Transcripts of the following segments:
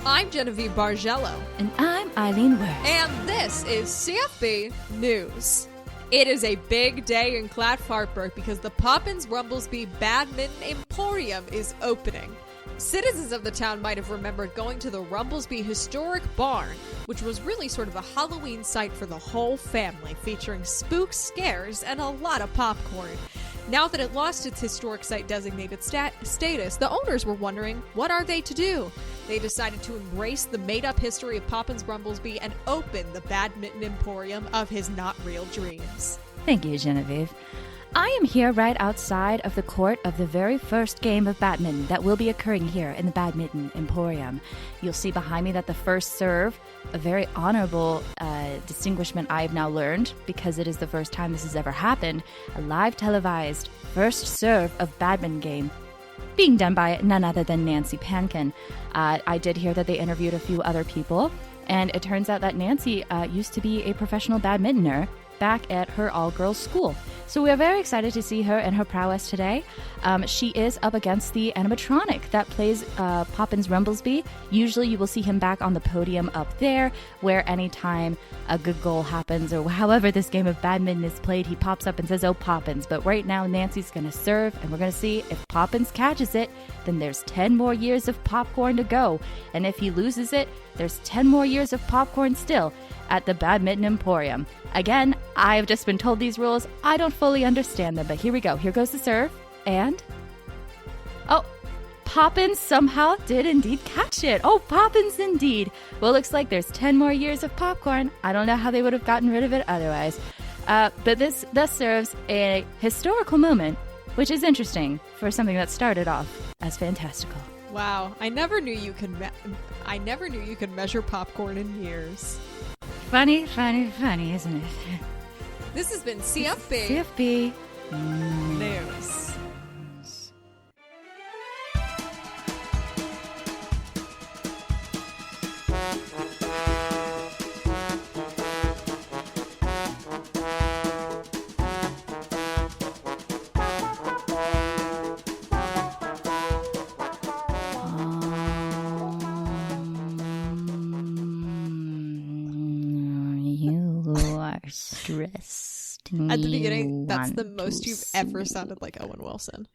I'm Genevieve Bargello. And I'm Eileen Ware. And this is CFB News. It is a big day in Clatfartburg because the Poppins Rumblesby Badminton Emporium is opening. Citizens of the town might have remembered going to the Rumblesby Historic Barn, which was really sort of a Halloween site for the whole family, featuring spooks, scares, and a lot of popcorn. Now that it lost its historic site designated status, the owners were wondering, what are they to do? They decided to embrace the made-up history of Poppins Rumblesby and open the Badminton Emporium of his not-real dreams. Thank you, Genevieve. I am here right outside of the court of the very first game of badminton that will be occurring here in the Badminton Emporium. You'll see behind me that the first serve, a very honorable distinguishment I have now learned, because it is the first time this has ever happened, a live televised first serve of badminton game being done by none other than Nancy Pankin. I did hear that they interviewed a few other people, and it turns out that Nancy used to be a professional badmintoner back at her all-girls school. So we are very excited to see her and her prowess today. She is up against the animatronic that plays Poppins Rumblesby. Usually you will see him back on the podium up there, where anytime a good goal happens or however this game of badminton is played, he pops up and says, "Oh, Poppins." But right now, Nancy's going to serve, and we're going to see if Poppins catches it, then there's 10 more years of popcorn to go. And if he loses it, there's 10 more years of popcorn still at the Badminton Emporium. Again, I've just been told these rules. I don't fully understand them, but here we go. Here goes the serve, and... oh, Poppins somehow did indeed catch it. Oh, Poppins indeed. Well, looks like there's 10 more years of popcorn. I don't know how they would have gotten rid of it otherwise. But this thus serves a historical moment, which is interesting for something that started off as fantastical. Wow, I never knew you could measure popcorn in years. Funny, isn't it? This has been CFB. CFB News. Stressed. At the beginning, that's the most you've ever sounded like Owen Wilson.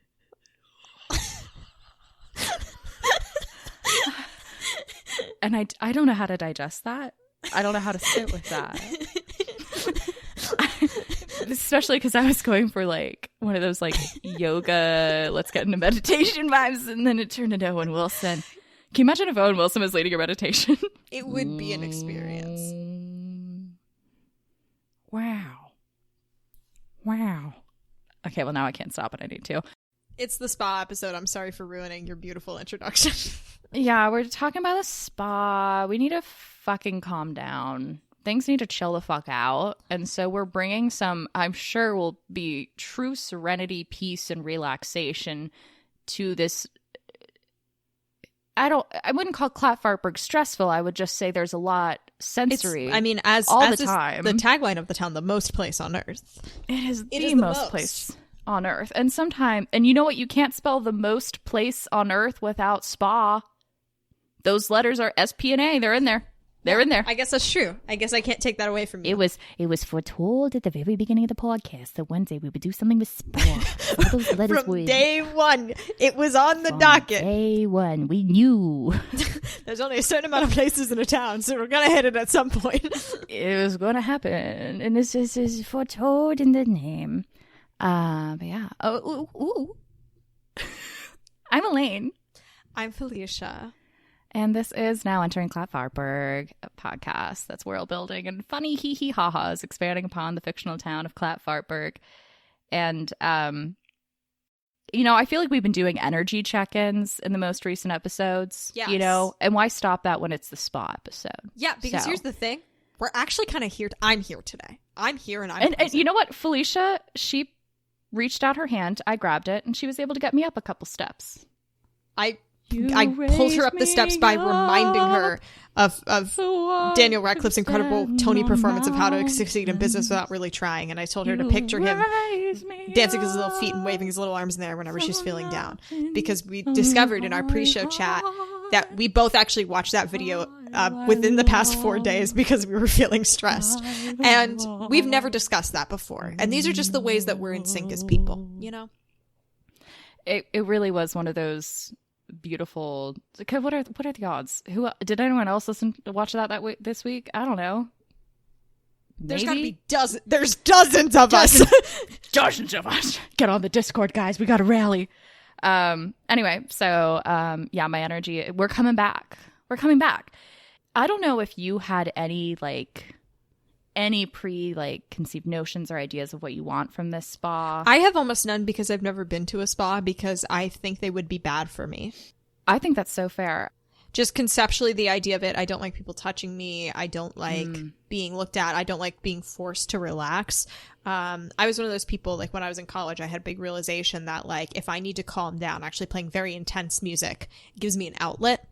And I don't know how to digest that. I don't know how to sit with that. Especially because I was going for like one of those like yoga, let's get into meditation vibes, and then it turned into Owen Wilson. Can you imagine if Owen Wilson was leading a meditation? It would be an experience. Wow. Okay, well now I can't stop it. I need to. It's the spa episode. I'm sorry for ruining your beautiful introduction. Yeah, we're talking about a spa. We need to fucking calm down. Things need to chill the fuck out. And so we're bringing some, I'm sure will be true serenity, peace, and relaxation to this. I wouldn't call Clatfartburg stressful. I would just say there's a lot sensory. As the time. The tagline of the town, the most place on earth. It is the most place on earth. And you know what? You can't spell the most place on earth without spa. Those letters are S-P and A. They're in there. They're in there. I guess that's true. I guess I can't take that away from you. It was foretold at the very beginning of the podcast that one day we would do something with spa. Those letters from day one, it was on the docket. Day one, we knew. There's only a certain amount of places in a town, so we're gonna hit it at some point. It was going to happen, and this is foretold in the name. But yeah. Ooh. I'm Elaine. I'm Felicia. And this is Now Entering Clatfartburg, a podcast that's world building and funny hee-hee-ha-has expanding upon the fictional town of Clatfartburg. And, I feel like we've been doing energy check-ins in the most recent episodes, yes. And why stop that when it's the spa episode? Yeah, because here's the thing. We're actually kind of here. I'm here today. I'm here and I'm And you know what? Felicia, she reached out her hand. I grabbed it, and she was able to get me up a couple steps. I pulled her up the steps by reminding her of Daniel Radcliffe's incredible Tony performance of how to succeed in business without really trying. And I told her to picture him dancing his little feet and waving his little arms in the air whenever she's feeling down. Because we discovered in our pre-show chat that we both actually watched that video within the past 4 days because we were feeling stressed. And we've never discussed that before. And these are just the ways that we're in sync as people, you know? It really was one of those beautiful. Okay, what are the odds? Who did anyone else watch that this week? I don't know. There's gotta be dozens. There's dozens of us. Dozens of us. Get on the Discord, guys. We got to rally. Anyway, so yeah, my energy. We're coming back. I don't know if you had any conceived notions or ideas of what you want from this spa. I have almost none because I've never been to a spa because I think they would be bad for me. I think that's so fair. Just conceptually, the idea of it, I don't like people touching me. I don't like being looked at. I don't like being forced to relax. I was one of those people, like when I was in college, I had a big realization that like if I need to calm down, actually playing very intense music gives me an outlet.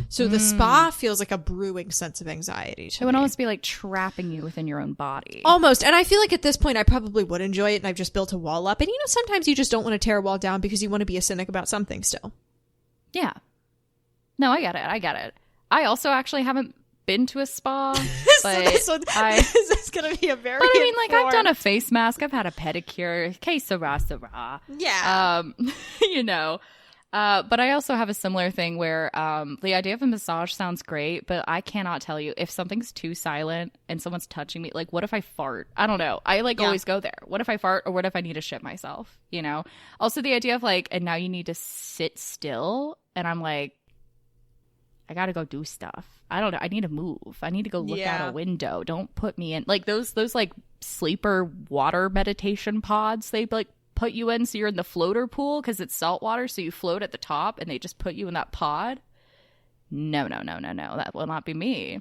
So the spa feels like a brewing sense of anxiety to It would me. almost be like trapping you within your own body. Almost. And I feel like at this point I probably would enjoy it, and I've just built a wall up. And you know, sometimes you just don't want to tear a wall down because you want to be a cynic about something still. Yeah. No, I get it. I also actually haven't been to a spa. But this is going to be a very But I mean, like, I've done a face mask. I've had a pedicure. Que sera. Yeah. You know. But I also have a similar thing where the idea of a massage sounds great, but I cannot tell you if something's too silent and someone's touching me. Like, what if I fart? I don't know. I always go there. What if I fart, or what if I need to shit myself? You know. Also, the idea of like, and now you need to sit still, and I'm like, I gotta go do stuff. I don't know. I need to move. I need to go look out a window. Don't put me in like those like sleeper water meditation pods. They like put you in so you're in the floater pool because it's salt water, so you float at the top and they just put you in that pod. No. That will not be me.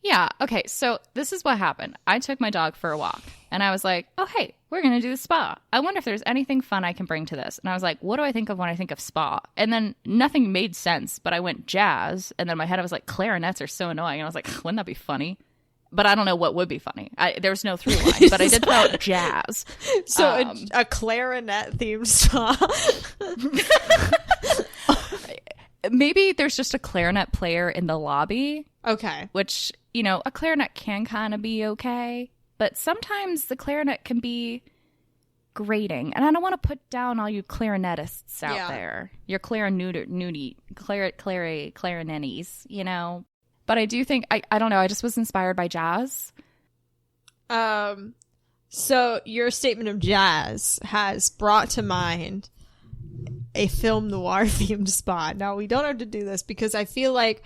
Yeah, okay, so this is what happened. I took my dog for a walk, and I was like, oh, hey, we're going to do the spa. I wonder if there's anything fun I can bring to this. And I was like, what do I think of when I think of spa? And then nothing made sense, but I went jazz, and then in my head I was like, clarinets are so annoying. And I was like, wouldn't that be funny? But I don't know what would be funny. There was no through line, but I did throw out jazz. So a clarinet-themed spa. Maybe there's just a clarinet player in the lobby. Okay. Which, you know, a clarinet can kind of be okay. But sometimes the clarinet can be grating. And I don't want to put down all you clarinetists out there. Your clarinetties, you know. But I do think, I don't know, I just was inspired by jazz. So your statement of jazz has brought to mind a film noir themed spa. Now, we don't have to do this because I feel like,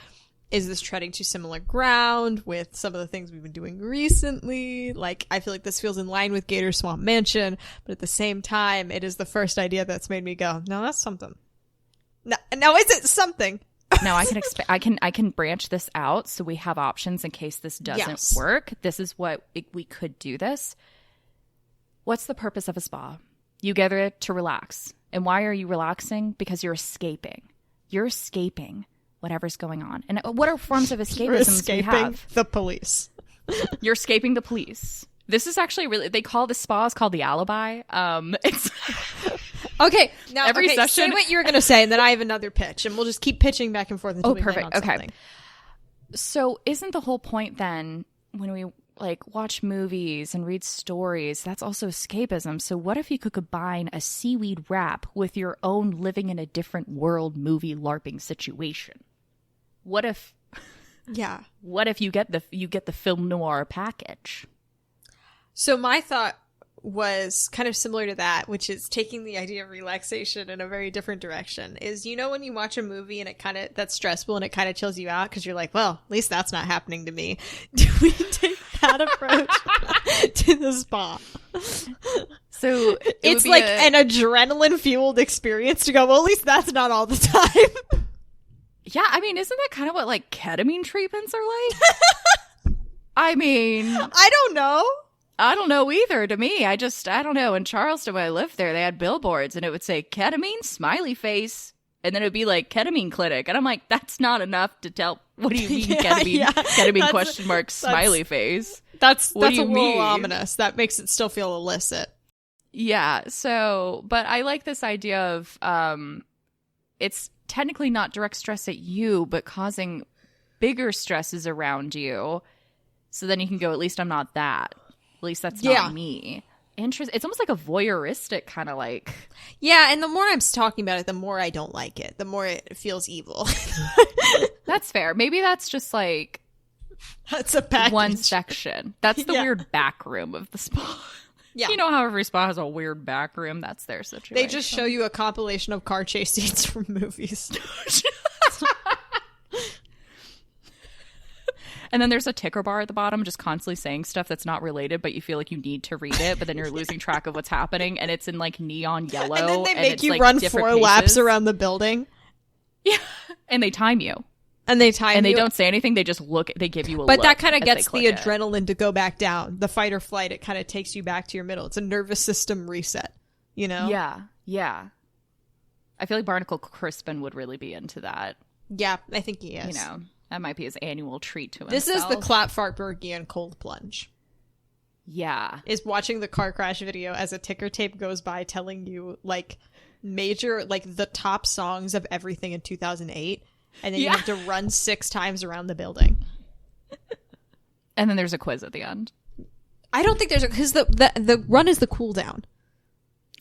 is this treading too similar ground with some of the things we've been doing recently? Like, I feel like this feels in line with Gator Swamp Mansion, but at the same time, it is the first idea that's made me go, no, that's something. Now is it something? No, I can branch this out so we have options in case this doesn't work. This is what we could do this. What's the purpose of a spa? You gather to relax. And why are you relaxing? Because you're escaping. You're escaping whatever's going on. And what are forms of escapism we have? The police. You're escaping the police. This is actually really, they call the spas called the alibi. It's okay. Now, every session. Say what you were going to say, and then I have another pitch, and we'll just keep pitching back and forth until we land on something. So isn't the whole point then when we like watch movies and read stories, that's also escapism. So what if you could combine a seaweed wrap with your own living in a different world movie LARPing situation? What if you get the film noir package? So my thought was kind of similar to that, which is taking the idea of relaxation in a very different direction. Is, you know, when you watch a movie and that's stressful and it kind of chills you out because you're like, well, at least that's not happening to me. Do we take that approach to the spa? So it's like an adrenaline fueled experience to go, well, at least that's not all the time. Yeah, I mean, isn't that kind of what like ketamine treatments are like? I mean, I don't know. I don't know either. To me, I don't know. In Charleston, when I lived there, they had billboards and it would say ketamine, smiley face, And then it would be like ketamine clinic. And I'm like, that's not enough to tell. What do you mean Yeah, ketamine? yeah. Ketamine question mark smiley face. That's What a do you little mean? ominous. That makes it still feel illicit. Yeah. So, but I like this idea of it's technically not direct stress at you, but causing bigger stresses around you. So then you can go, at least I'm not that. At least that's not me. It's almost like a voyeuristic kind of like. Yeah, and the more I'm talking about it, the more I don't like it. The more it feels evil. That's fair. Maybe that's just like That's a package. one section. That's the weird back room of the spa. Yeah. You know how every spa has a weird back room? That's their situation. They just show you a compilation of car chase scenes from movies. And then there's a ticker bar at the bottom just constantly saying stuff that's not related, but you feel like you need to read it, but then you're losing track of what's happening, and it's in like neon yellow. And then they make you like run different 4 laps paces. around the building. Yeah. And they time you. And they time And you. they don't say anything, they just look, they give you a But look that kind of as gets they the click it. adrenaline to go back down. The fight or flight, it kind of takes you back to your middle. It's a nervous system reset, you know? Yeah. Yeah. I feel like Barnacle Crispin would really be into that. Yeah, I think he is. You know, that might be his annual treat to himself. This is the Clatfartburgian cold plunge. Yeah. Is watching the car crash video as a ticker tape goes by telling you, like, major, like, the top songs of everything in 2008. And then you have to run 6 times around the building. And then there's a quiz at the end. I don't think there's a... Because the run is the cooldown.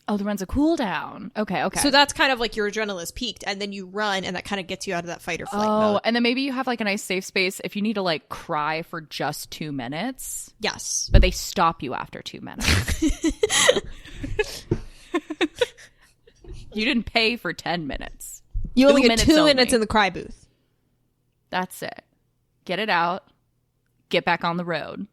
Oh, the run's a cooldown. Okay. So that's kind of like your adrenaline's peaked, and then you run, and that kind of gets you out of that fight or flight Oh, mode. and then maybe you have like a nice safe space if you need to like cry for just 2 minutes. Yes. But they stop you after 2 minutes. You didn't pay for 10 minutes. You only get 2 only. minutes in the cry booth. That's it. Get it out. Get back on the road.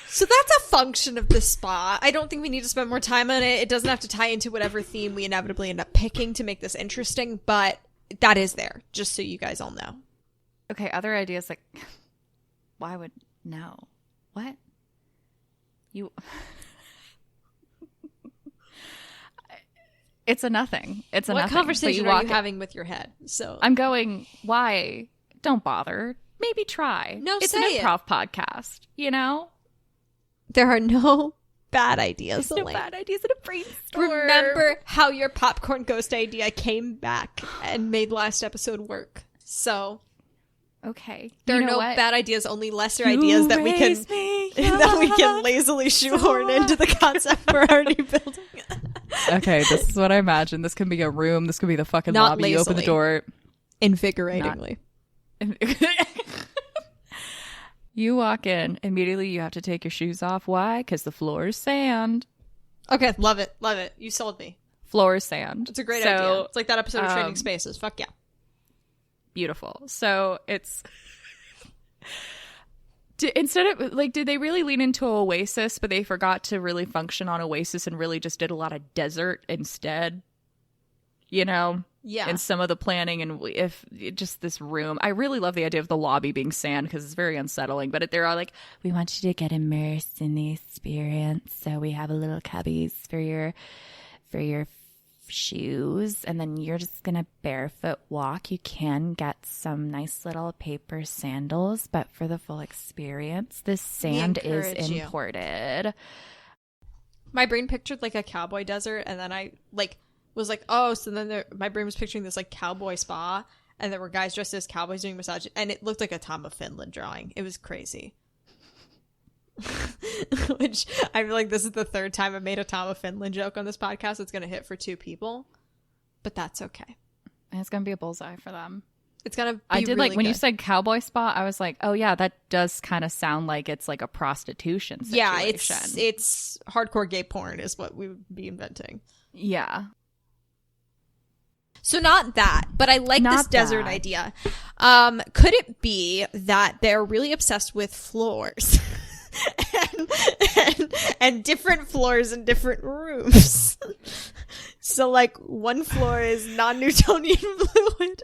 So that's a function of the spa. I don't think we need to spend more time on it. It doesn't have to tie into whatever theme we inevitably end up picking to make this interesting, but that is there, just so you guys all know. Okay, other ideas like, why would, no. What? You... It's a nothing. It's a What nothing. conversation are you having with your head? So I'm going, why? Don't bother. Maybe try. No, it's say an it. improv podcast, you know? there are no bad ideas, No Elaine. bad ideas in a brainstorm. Remember how your popcorn ghost idea came back and made last episode work. So Okay. there You are know no what? bad ideas, only lesser ideas that we can that we can lazily shoehorn into the concept we're already building. Okay, this is what I imagine. This can be a room. This could be the fucking Not lobby. You open the lazily. door. Invigoratingly. You walk in. Immediately you have to take your shoes off. Why? Because the floor is sand. Okay, love it. Love it. You sold me. Floor is sand. It's a great So, idea. It's like that episode of Trading Spaces. Fuck yeah. Beautiful. So it's... Instead of, like, did they really lean into Oasis, but they forgot to really function on Oasis and really just did a lot of desert instead? You know? Yeah. And some of the planning and if just this room. I really love the idea of the lobby being sand because it's very unsettling. But they're all like, we want you to get immersed in the experience. So we have a little cubbies for your shoes, and then you're just gonna barefoot walk. You can get some nice little paper sandals, but for the full experience, this sand is encourage you. imported. My brain pictured like a cowboy desert, and then I like was like, oh, so then my brain was picturing this like cowboy spa, and there were guys dressed as cowboys doing massages, and it looked like a Tom of Finland drawing. It was crazy. Which I feel like this is the third time I've made a Tom of Finland joke on this podcast. It's going to hit for 2 people, but that's okay. And it's gonna be a bullseye for them. It's going to be I did really like when you good. said cowboy spa, I was like, oh yeah, that does kind of sound like it's like a prostitution situation. Yeah, it's hardcore gay porn is what we would be inventing. yeah. So not that, but I like this Not desert that. idea. Could it be that they're really obsessed with floors? and different floors in different rooms. So, like, one floor is non-Newtonian fluid.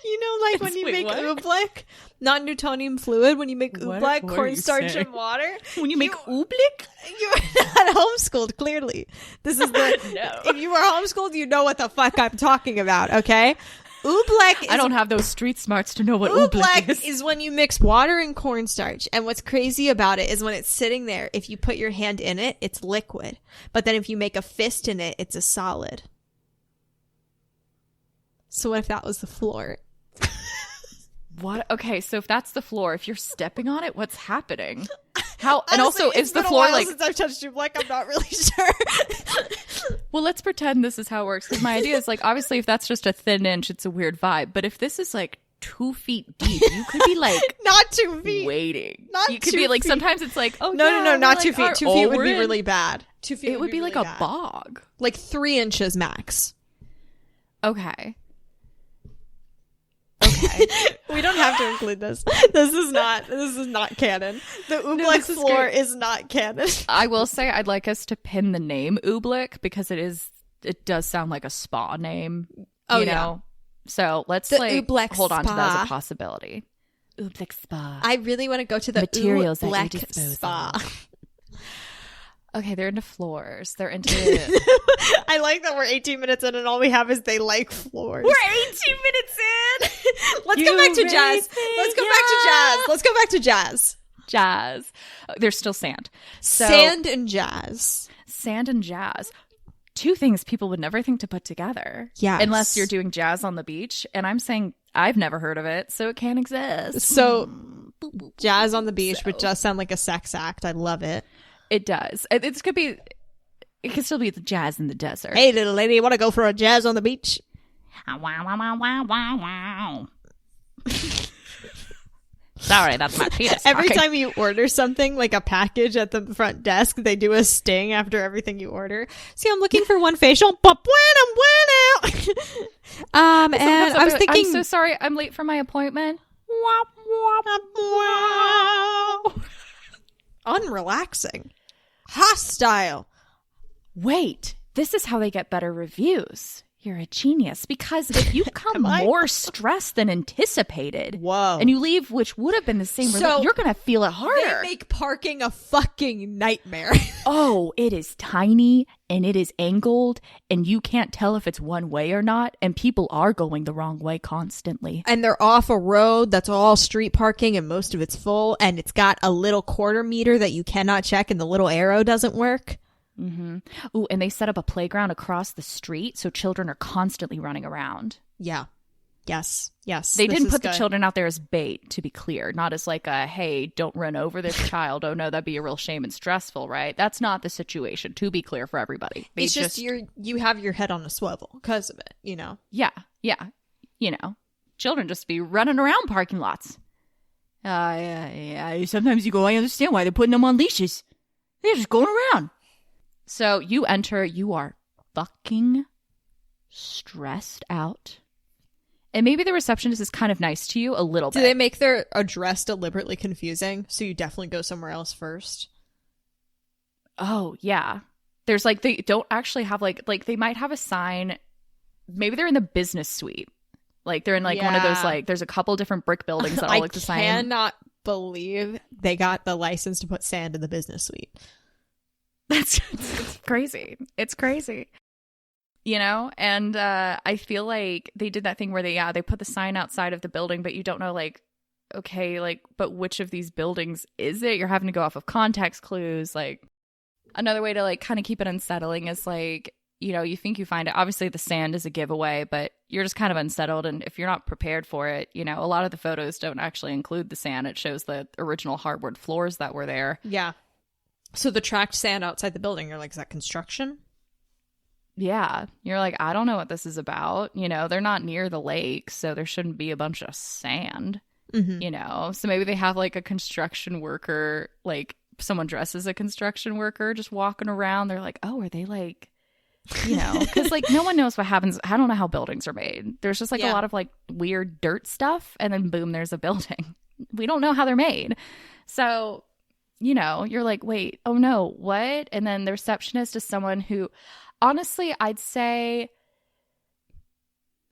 You know, like when you make oobleck? Non-Newtonian fluid, when you make oobleck, cornstarch and water. When you make oobleck? You're not homeschooled, clearly. This is the... No. If you were homeschooled, you know what the fuck I'm talking about, okay? Oobleck is... I don't have those street smarts to know what oobleck is when you mix water and cornstarch. And what's crazy about it is when it's sitting there, if you put your hand in it, it's liquid. But then if you make a fist in it, it's a solid. So what if that was the floor? What? Okay, so if that's the floor, if you're stepping on it, what's happening? How? And Honestly, also, is the floor like? Since I've touched oobleck, I'm not really sure. Well, let's pretend this is how it works. Because my idea is like, obviously, if that's just a thin inch, it's a weird vibe. But if this is like 2 feet deep, you could be like not 2 feet waiting. Not you could 2 be like feet. Sometimes it's like, oh no, not like, 2 feet. 2 feet would be really bad. 2 feet. It would be really like a bad. bog. Like 3 inches max. Okay. We don't have to include this. This is not canon. The oobleck floor is not canon. I will say I'd like us to pin the name oobleck because it does sound like a spa name. You know? So let's the like hold on to that as spa. a possibility. Oobleck spa. I really want to go to the Materials at your oobleck disposal. spa. Okay, they're into floors. They're into I like that we're 18 minutes in and all we have is they like floors. We're 18 minutes in. Let's go back to jazz. Let's go back to jazz. Jazz. There's still sand. So, Sand and jazz. Sand and jazz. 2 things people would never think to put together. Yes. Unless you're doing jazz on the beach. And I'm saying I've never heard of it, so it can't exist. So, jazz on the beach, but just sound like a sex act. I love it. It does. It could be. It could still be the jazz in the desert. Hey, little lady, want to go for a jazz on the beach? Wow, wow, wow, wow, wow, wow. Sorry, that's my penis. Every talking. time you order something, like a package at the front desk, they do a sting after everything you order. See, I'm looking for one facial. But bueno. And I was thinking, I'm so sorry, I'm late for my appointment. unrelaxing, hostile. Wait, this is how they get better reviews. You're a genius. Because if you come more stressed than anticipated, and you leave, which would have been the same, you're going to feel it harder. They make parking a fucking nightmare. Oh, it is tiny and it is angled and you can't tell if it's one way or not. And people are going the wrong way constantly. And they're off a road that's all street parking and most of it's full. And it's got a little quarter meter that you cannot check and the little arrow doesn't work. Mm-hmm. Ooh, and they set up a playground across the street so children are constantly running around. Yeah. Yes. They didn't put the children out there as bait, to be clear. Not as like a, hey, don't run over this child. Oh, no, that'd be a real shame and stressful, right? That's not the situation, to be clear for everybody. It's just you have your head on a swivel because of it, you know? Yeah. You know, children just be running around parking lots. Sometimes you go, I understand why they're putting them on leashes. They're just going around. So you enter, you are fucking stressed out. And maybe the receptionist is kind of nice to you a little bit. Do they make their address deliberately confusing? So you definitely go somewhere else first? Oh, yeah. There's like, they don't actually have like they might have a sign. Maybe they're in the business suite. Like they're in like one of those, like there's a couple different brick buildings that all look the same. I cannot believe they got the license to put sand in the business suite. It's crazy. It's crazy. You know? And I feel like they did that thing where they put the sign outside of the building, but you don't know, like, okay, like, but which of these buildings is it? You're having to go off of context clues. Like, another way to, like, kind of keep it unsettling is, like, you know, you think you find it. Obviously, the sand is a giveaway, but you're just kind of unsettled. And if you're not prepared for it, you know, a lot of the photos don't actually include the sand. It shows the original hardwood floors that were there. Yeah. So the tracked sand outside the building, you're like, is that construction? Yeah. You're like, I don't know what this is about. You know, they're not near the lake, so there shouldn't be a bunch of sand, you know? So maybe they have like a construction worker, like someone dressed as a construction worker just walking around. They're like, oh, are they like, you know? Because like no one knows what happens. I don't know how buildings are made. There's just like a lot of like weird dirt stuff and then boom, there's a building. We don't know how they're made. So you're like, wait, oh no, what? And then the receptionist is someone who, honestly, I'd say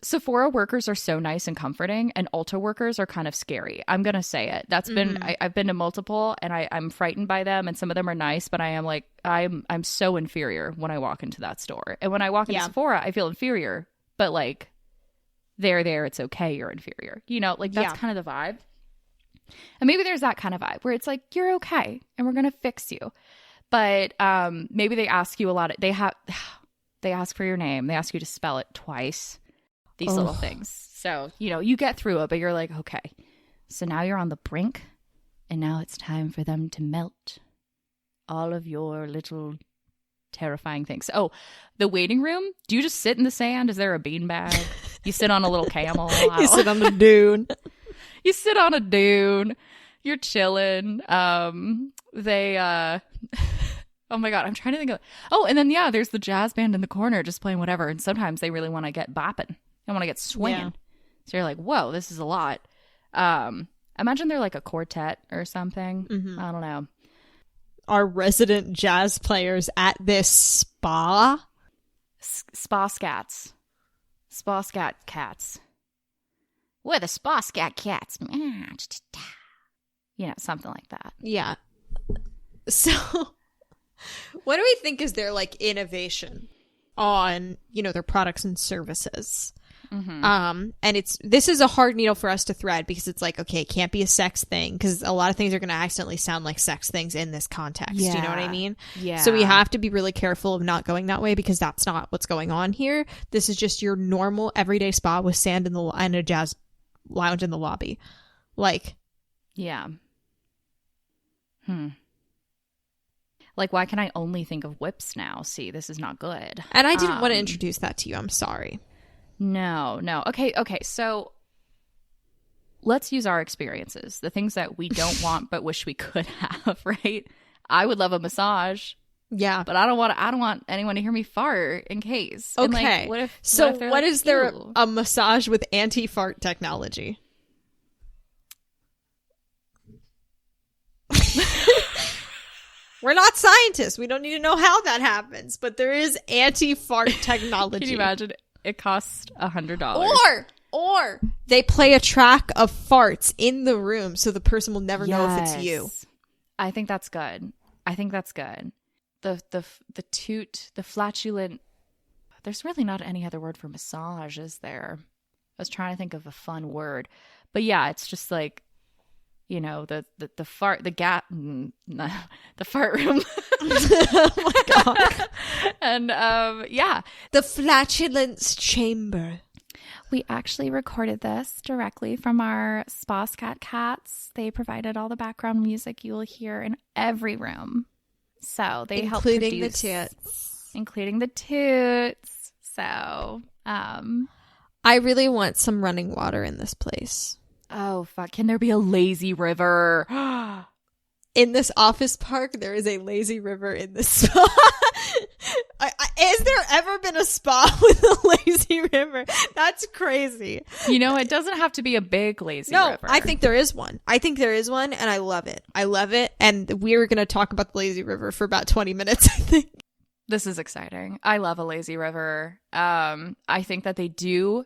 Sephora workers are so nice and comforting, and Ulta workers are kind of scary. I'm going to say it. That's been, I've been to multiple, and I'm frightened by them, and some of them are nice, but I am like, I'm so inferior when I walk into that store. And when I walk into Sephora, I feel inferior, but like, they're there, it's okay, you're inferior. Like that's kind of the vibe. And maybe there's that kind of vibe where it's like, you're okay and we're going to fix you. But maybe they ask you a lot. They ask for your name. They ask you to spell it twice. These little things. So, you get through it, but you're like, okay. So now you're on the brink and now it's time for them to melt all of your little terrifying things. Oh, the waiting room. Do you just sit in the sand? Is there a beanbag? You sit on a little camel. You sit on the dune. You sit on a dune. You're chilling. Oh my God, I'm trying to think of. Oh, and then there's the jazz band in the corner just playing whatever. And sometimes they really want to get bopping. They want to get swinging. Yeah. So you're like, whoa, this is a lot. Imagine they're like a quartet or something. Mm-hmm. I don't know. Our resident jazz players at this spa. Spa scats. Spa scat cats. We're the spa scat cats. Something like that. Yeah. So, what do we think is their like innovation on, their products and services? Mm-hmm. And this is a hard needle for us to thread because it's like, okay, it can't be a sex thing because a lot of things are going to accidentally sound like sex things in this context. Yeah. You know what I mean? Yeah. So we have to be really careful of not going that way because that's not what's going on here. This is just your normal everyday spa with sand and a jazz lounge in the lobby. Like, yeah. Like, why can I only think of whips now? See, this is not good. And I didn't want to introduce that to you. I'm sorry. No. Okay. So let's use our experiences, the things that we don't want but wish we could have, right? I would love a massage. Yeah. But I don't want anyone to hear me fart in case. Okay. And like, what is there a massage with anti-fart technology? We're not scientists. We don't need to know how that happens, but there is anti-fart technology. Can you imagine? It costs $100. Or they play a track of farts in the room so the person will never know if it's you. I think that's good. The toot, the flatulent. There's really not any other word for massage, is there? I was trying to think of a fun word. But yeah, it's just like, the fart, the fart room. Oh my God. And the Flatulence Chamber. We actually recorded this directly from our spa scat Catz. They provided all the background music you will hear in every room. So they helped produce, including the toots. So I really want some running water in this place. Oh, fuck. Can there be a lazy river? In this office park, there is a lazy river in the spa. Has there ever been a spa with a lazy river? That's crazy. It doesn't have to be a big lazy river. No, I think there is one. And I love it. And we're going to talk about the lazy river for about 20 minutes, I think. This is exciting. I love a lazy river. I think they do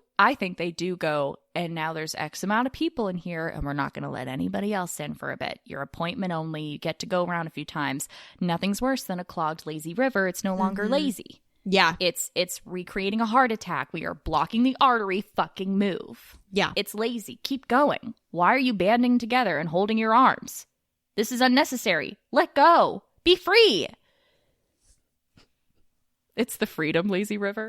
go, and now there's X amount of people in here, and we're not going to let anybody else in for a bit. Your appointment only. You get to go around a few times. Nothing's worse than a clogged lazy river. It's no longer lazy. Yeah. It's recreating a heart attack. We are blocking the artery. Fucking move. Yeah. It's lazy. Keep going. Why are you banding together and holding your arms? This is unnecessary. Let go. Be free. It's the freedom lazy river.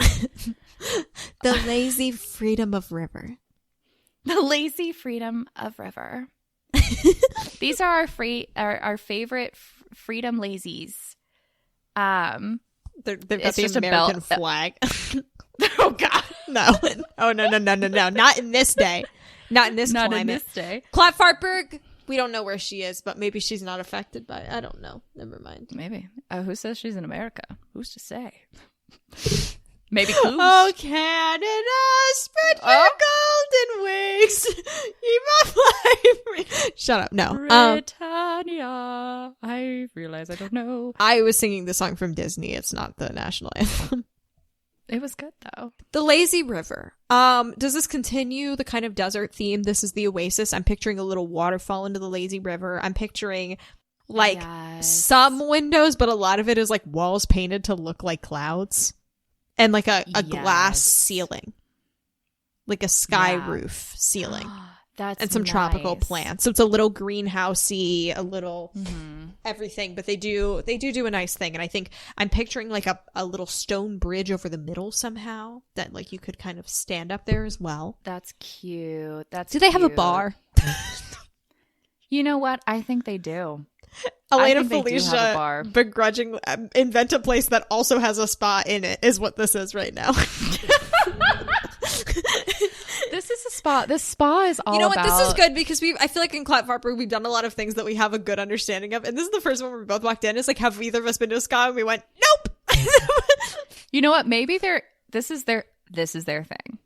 The lazy freedom of river. The lazy freedom of river. These are our favorite freedom lazies. They've got the American flag. Oh God. No. Oh no. Not in this day. Not in this climate. Not in this day. Clatfartburg. We don't know where she is, but maybe she's not affected by it. I don't know. Never mind. Maybe. Who says she's in America? Who's to say? Maybe clues. Oh, Canada, spread your golden wings. Keep on flying. Shut up. No. Britannia. I realize I don't know. I was singing the song from Disney. It's not the national anthem. It was good though. The lazy river. Does this continue the kind of desert theme? This is the oasis. I'm picturing a little waterfall into the lazy river. I'm picturing like some windows, but a lot of it is like walls painted to look like clouds and like a glass ceiling, like a sky roof ceiling. And some tropical plants. So it's a little greenhousey, a little everything, but they do a nice thing. And I think I'm picturing like a little stone bridge over the middle somehow that like you could kind of stand up there as well. That's cute. Do they have a bar? You know what? I think they do. Elena Felicia begrudgingly invent a place that also has a spa in it is what this is right now. This is a spa. This spa is all about... You know what? This is good because I feel like in Clatfartburg we've done a lot of things that we have a good understanding of. And this is the first one where we both walked in. It's like, have either of us been to a spa? And we went, nope. You know what? Maybe this is their thing.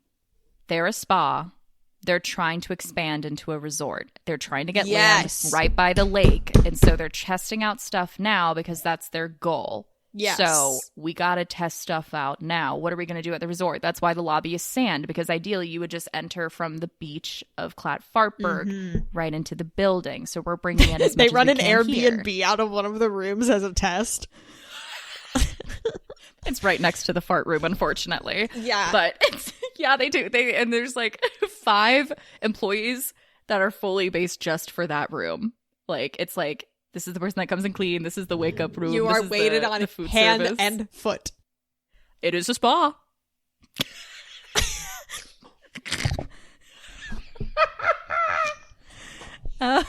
They're a spa. They're trying to expand into a resort. They're trying to get land right by the lake. And so they're testing out stuff now because that's their goal. Yes. So we got to test stuff out now. What are we going to do at the resort? That's why the lobby is sand, because ideally you would just enter from the beach of Clatfartburg right into the building. So we're bringing in as much They as run we an can Airbnb here. out of one of the rooms as a test. It's right next to the fart room, unfortunately. Yeah. But it's, they do. And there's like 5 employees that are fully based just for that room. Like, it's like, this is the person that comes and clean. This is the wake up room. You are weighted on food hand service. and foot. It is a spa. I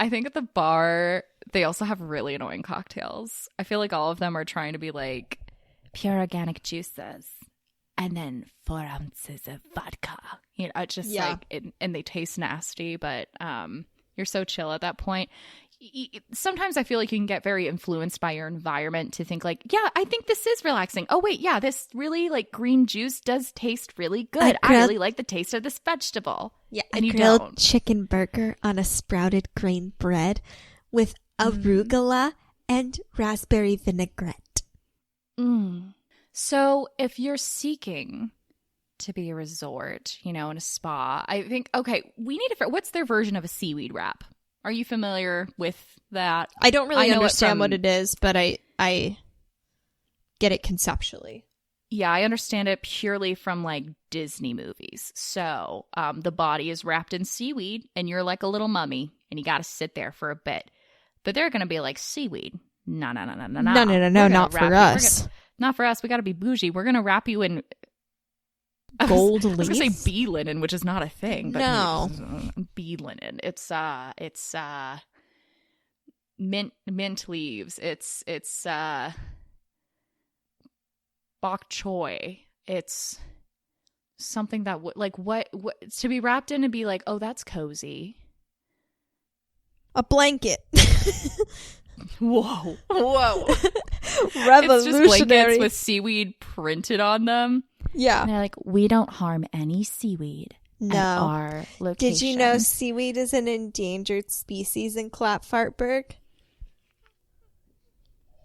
think at the bar, they also have really annoying cocktails. I feel like all of them are trying to be like pure organic juices and then 4 ounces of vodka. You know, just like, and they taste nasty, but you're so chill at that point. Sometimes I feel like you can get very influenced by your environment to think like, yeah, I think this is relaxing. Oh, wait, yeah, this really like green juice does taste really good. I really like the taste of this vegetable. Yeah, and you grilled don't. chicken burger on a sprouted grain bread with arugula and raspberry vinaigrette. So if you're seeking to be a resort, you know, in a spa, I think, okay, we need to, what's their version of a seaweed wrap? Are you familiar with that? I don't really understand from what it is, but I get it conceptually. Yeah, I understand it purely from like Disney movies. So the body is wrapped in seaweed and you're like a little mummy and you got to sit there for a bit. But they're going to be like, seaweed? No, not for us. Not for us. We got to be bougie. We're going to wrap you in gold leaf. I was going to leaf? say bee linen, which is not a thing. But No. Bee linen. It's mint leaves. It's bok choy. It's something that would like what to be wrapped in and be like, oh, that's cozy. A blanket. Whoa. Revolutionary. It's just blankets with seaweed printed on them. Yeah. And they're like, we don't harm any seaweed at our location. Did you know seaweed is an endangered species in Clatfartburg?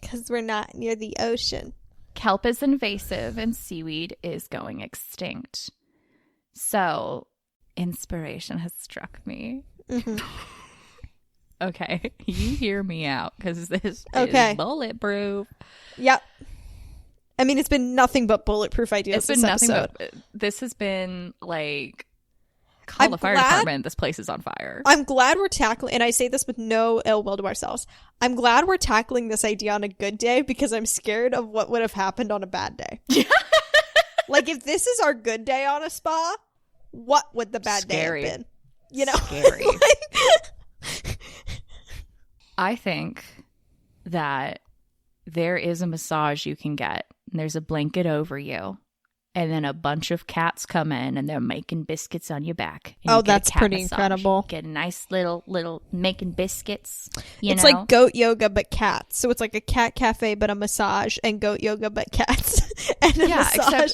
Because we're not near the ocean. Kelp is invasive and seaweed is going extinct. So, inspiration has struck me. Okay, you hear me out because this is bulletproof. Yep. I mean, it's been nothing but bulletproof ideas. It's been nothing but this has been like, call the fire department. This place is on fire. I'm glad we're tackling, and I say this with no ill will to ourselves. I'm glad we're tackling this idea on a good day because I'm scared of what would have happened on a bad day. Like, if this is our good day on a spa, what would the bad day have been? You know, scary. I think that there is a massage you can get. And there's a blanket over you. and then a bunch of cats come in and they're making biscuits on your back. And Oh, you get a that's cat pretty massage. incredible. Get a nice little making biscuits. It's like goat yoga but cats. So it's like a cat cafe but a massage, and goat yoga but cats and a massage.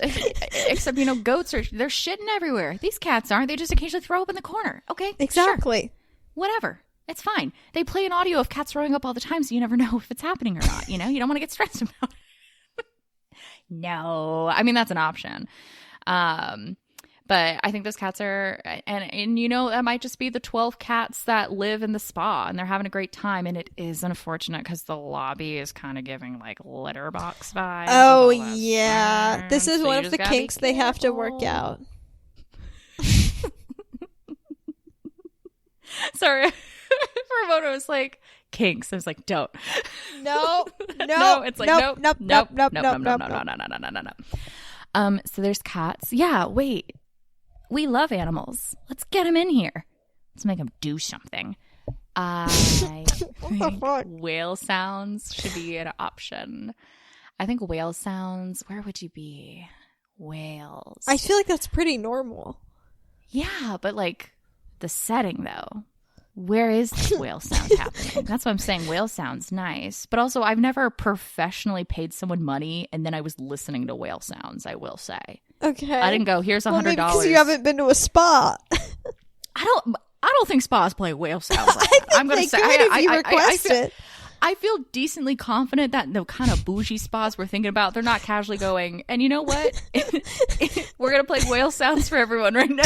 except goats they're shitting everywhere. These cats aren't. They just occasionally throw up in the corner. Okay, Exactly. Sure. Whatever. It's fine. They play an audio of cats throwing up all the time, so you never know if it's happening or not. You don't want to get stressed about it. No, I mean, that's an option. But I think those cats are, and that might just be the 12 cats that live in the spa and they're having a great time. And it is unfortunate because the lobby is kind of giving like litter box vibes. Oh, yeah. This is so one of the kinks they have to work out. Sorry. For a moment, I was like, kinks. I was like, don't. No. It's like, nope. No. So there's cats. Yeah, wait. We love animals. Let's get them in here. Let's make them do something. I think whale sounds should be an option. I think whale sounds, where would you be? Whales. I feel like that's pretty normal. Yeah, but like the setting though. Where is this whale sound happening? That's what I'm saying. Whale sounds nice. But also, I've never professionally paid someone money and then I was listening to whale sounds, I will say. Okay. I didn't go, here's $100. Well, maybe because you haven't been to a spa. I don't think spas play whale sounds like that. I'm going to say if you request it. I feel decently confident that the kind of bougie spas we're thinking about, they're not casually going, and you know what? We're going to play whale sounds for everyone right now.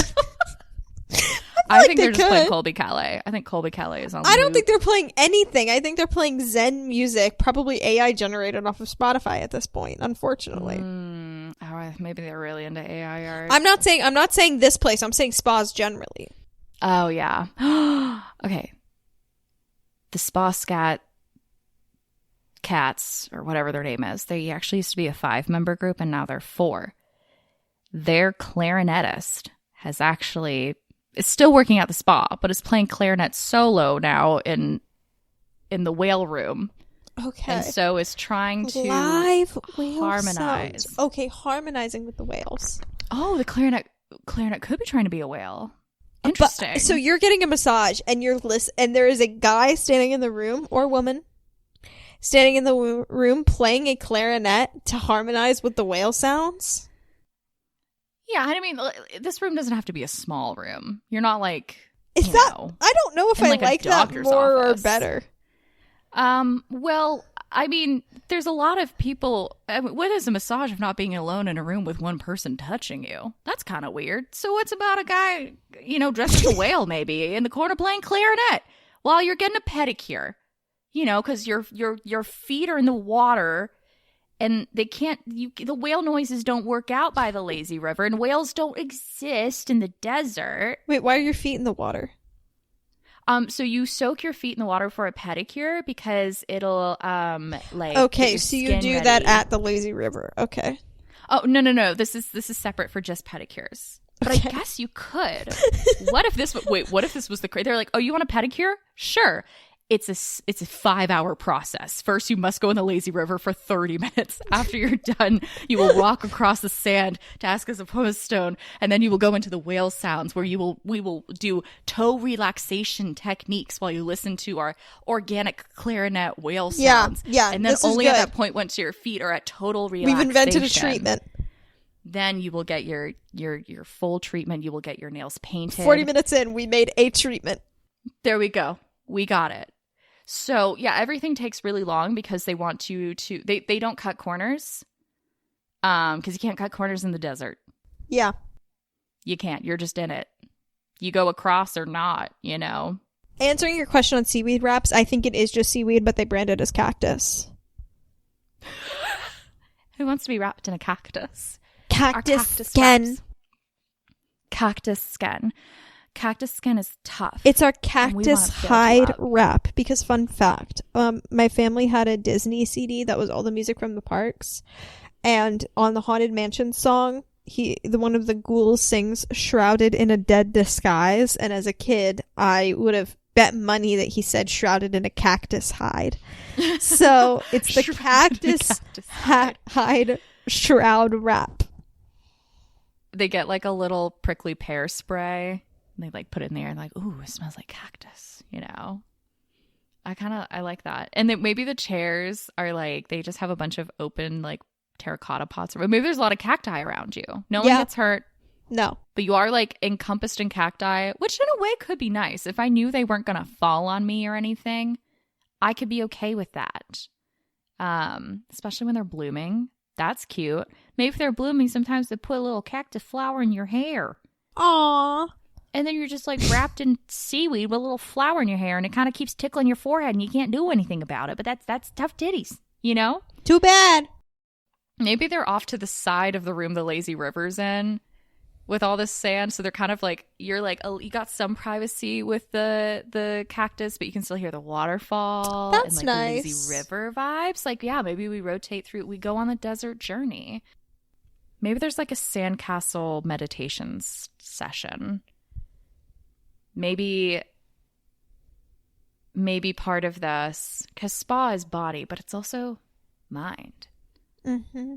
I think they're just playing Colby Calais. I think Colby Calais is on I don't think they're playing anything. I think they're playing Zen music, probably AI generated off of Spotify at this point, unfortunately. Maybe they're really into AI art. I'm not saying this place. I'm saying spas generally. Oh, yeah. Okay. The Spa Scat Cats, or whatever their name is, they actually used to be a 5-member group, and now they're 4. Their clarinetist is still working at the spa, but is playing clarinet solo now in the whale room. Okay. And so is trying to live whale harmonize. Sounds. Okay, harmonizing with the whales. Oh, the clarinet could be trying to be a whale. Interesting. But, so you're getting a massage and and there is a guy standing in the room, or woman standing in the room playing a clarinet to harmonize with the whale sounds? Yeah, I mean, this room doesn't have to be a small room. You're not like, I don't know if I like that more office. Or better. Well, I mean, there's a lot of people. What is a massage if not being alone in a room with one person touching you? That's kind of weird. So what's about a guy, dressed as a whale maybe in the corner playing clarinet while you're getting a pedicure? Because your feet are in the water. And they can't, the whale noises don't work out by the lazy river, and whales don't exist in the desert. Wait, why are your feet in the water? So you soak your feet in the water for a pedicure because it'll, Okay, so you do that at the lazy river. Okay. Oh, no. This is separate for just pedicures. But okay. I guess you could. What if this was they're like, oh, you want a pedicure? Sure. It's a 5-hour process. First, you must go in the lazy river for 30 minutes. After you're done, you will walk across the sand to ask us a pose stone, and then you will go into the whale sounds where we will do toe relaxation techniques while you listen to our organic clarinet whale sounds. Yeah. And then only at that point, once your feet are at total relaxation, we've invented a treatment. Then you will get your full treatment. You will get your nails painted. 40 minutes in, we made a treatment. There we go. We got it. So, yeah, everything takes really long because they want you to... They don't cut corners because you can't cut corners in the desert. Yeah. You can't. You're just in it. You go across or not, Answering your question on seaweed wraps, I think it is just seaweed, but they brand it as cactus. Who wants to be wrapped in a cactus? Cactus skin. Wraps. Cactus skin. Cactus skin is tough. It's our cactus hide wrap because fun fact, my family had a Disney CD that was all the music from the parks, and on the Haunted Mansion song, one of the ghouls sings "Shrouded in a Dead Disguise," and as a kid, I would have bet money that he said "shrouded in a cactus hide." So it's the cactus hide shroud wrap. they get like a little prickly pear spray and they like put it in there and like, ooh, it smells like cactus, you know. I like that. And then maybe the chairs are like, they just have a bunch of open like terracotta pots, or maybe there's a lot of cacti around you. No one gets hurt. No. But you are like encompassed in cacti, which in a way could be nice. If I knew they weren't going to fall on me or anything, I could be okay with that. Especially when they're blooming. That's cute. Maybe if they're blooming, sometimes they put a little cactus flower in your hair. Aww. And then you're just like wrapped in seaweed with a little flower in your hair, and it kind of keeps tickling your forehead, and you can't do anything about it. But that's tough titties, you know? Too bad. Maybe they're off to the side of the room the lazy river's in with all this sand, so they're kind of like, you're like, you got some privacy with the cactus, but you can still hear the waterfall. That's and like nice. the lazy river vibes. Like, yeah, maybe we rotate through, we go on the desert journey. Maybe there's like a sandcastle meditation session. Maybe part of this, because spa is body, but it's also mind. Mm-hmm.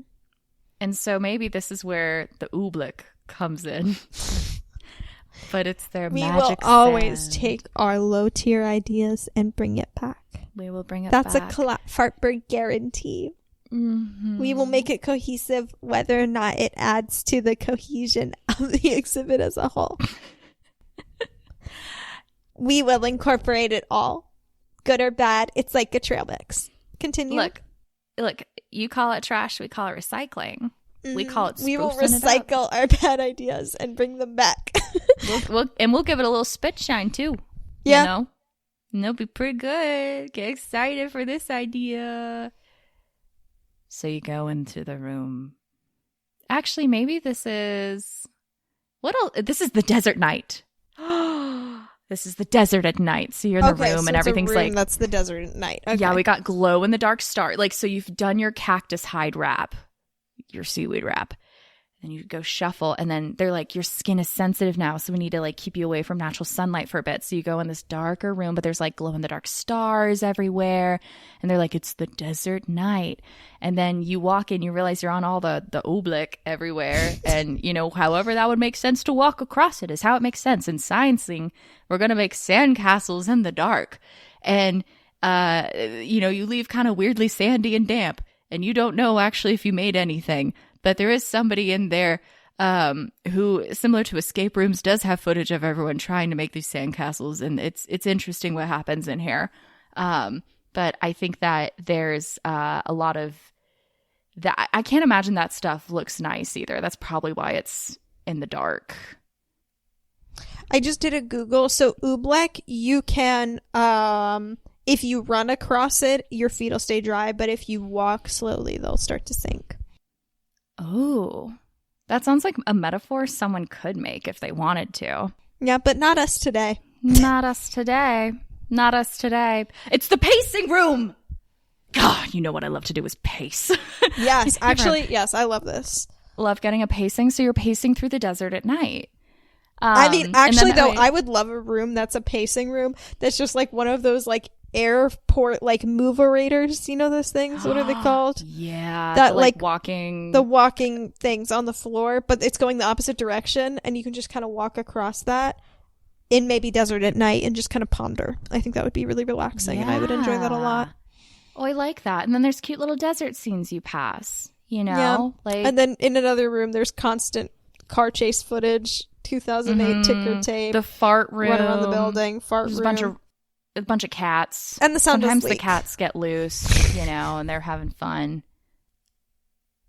And so maybe this is where the oobleck comes in. But it's their we magic will always sand. take our low tier ideas and bring it back. We will bring it That's back. a Clatfartburg guarantee. Mm-hmm. We will make it cohesive whether or not it adds to the cohesion of the exhibit as a whole. We will incorporate it all. Good or bad, it's like a trail mix. Continue. Look, you call it trash, we call it recycling. We call it We will spoofing it up. recycle our bad ideas and bring them back. We'll give it a little spit shine too. Yeah. You know? And it'll be pretty good. Get excited for this idea. So you go into the room. Actually, maybe this is this is the desert night. This is the desert at night. So you're in the room and everything's like, that's the desert at night. Okay. yeah, we got glow in the dark star. Like, so you've done your cactus hide wrap, your seaweed wrap. Then you go shuffle, and then they're like, your skin is sensitive now, so we need to like keep you away from natural sunlight for a bit. So you go in this darker room, but there's like glow in the dark stars everywhere, and they're like, it's the desert night. And then you walk in, you realize you're on all the oobleck everywhere, and you know, however that would make sense to walk across it is how it makes sense. In sciencing, we're gonna make sandcastles in the dark, and you know, you leave kind of weirdly sandy and damp, and you don't know actually if you made anything. But there is somebody in there who, similar to escape rooms, does have footage of everyone trying to make these sandcastles, and it's interesting what happens in here. But I think that there's a lot of that. I can't imagine that stuff looks nice either. That's probably why it's in the dark. I just did a Google. So oobleck, you can, if you run across it, your feet will stay dry. But if you walk slowly, they'll start to sink. Oh, that sounds like a metaphor someone could make if they wanted to. Yeah, but not us today. Not us today. Not us today. It's the pacing room. God, you know what I love to do is pace. Yes, actually, yes, I love this. Love getting a pacing. So you're pacing through the desert at night. I mean, actually, though, I I would love a room that's a pacing room that's just like one of those like airport like moverators. You know those things? What are they called? Yeah, that the, like walking, the walking things on the floor, but it's going the opposite direction, and you can just kind of walk across that in maybe desert at night and just kind of ponder. I think that would be really relaxing, and I would enjoy that a lot. Oh, I like that. And then there's cute little desert scenes you pass. You know, Yeah. like, And then in another room, there's constant car chase footage, 2008 ticker tape, the fart room, run around the building, fart There's room. a bunch of cats, And the sound sometimes does the leak. cats get loose, you know, and they're having fun.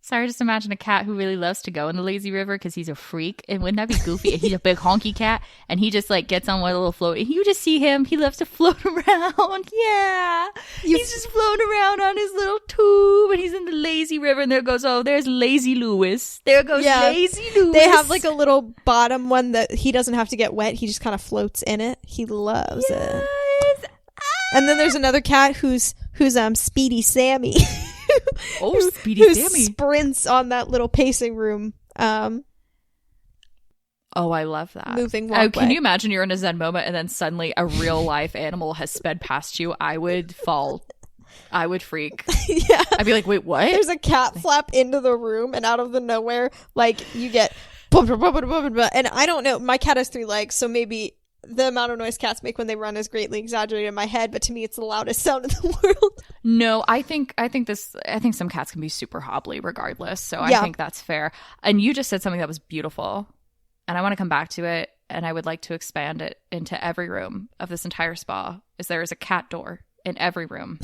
Sorry, just imagine a cat who really loves to go in the lazy river because he's a freak. And wouldn't that be goofy? He's a big honky cat, and he just like gets on one little float, and you just see him. He loves to float around. Yeah, he's just floating around on his little tube, and he's in the lazy river. And there goes, oh, there's Lazy Lewis. There goes Lazy Lewis. They have like a little bottom one that he doesn't have to get wet. He just kind of floats in it. He loves it. And then there's another cat who's Speedy Sammy. Oh, Speedy who Sammy sprints on that little pacing room. Oh, I love that. Moving Oh, walkway. can you imagine you're in a Zen moment and then suddenly a real life animal has sped past you? I would fall. I would freak. Yeah. I'd be like, wait, what? There's a cat flap into the room, and out of the nowhere, like, you get And I don't know. My cat has 3 legs, so maybe the amount of noise cats make when they run is greatly exaggerated in my head, but to me it's the loudest sound in the world. No, I think some cats can be super hobbly regardless. So Yeah. I think that's fair. And you just said something that was beautiful, and I want to come back to it, and I would like to expand it into every room of this entire spa. Is there is a cat door in every room,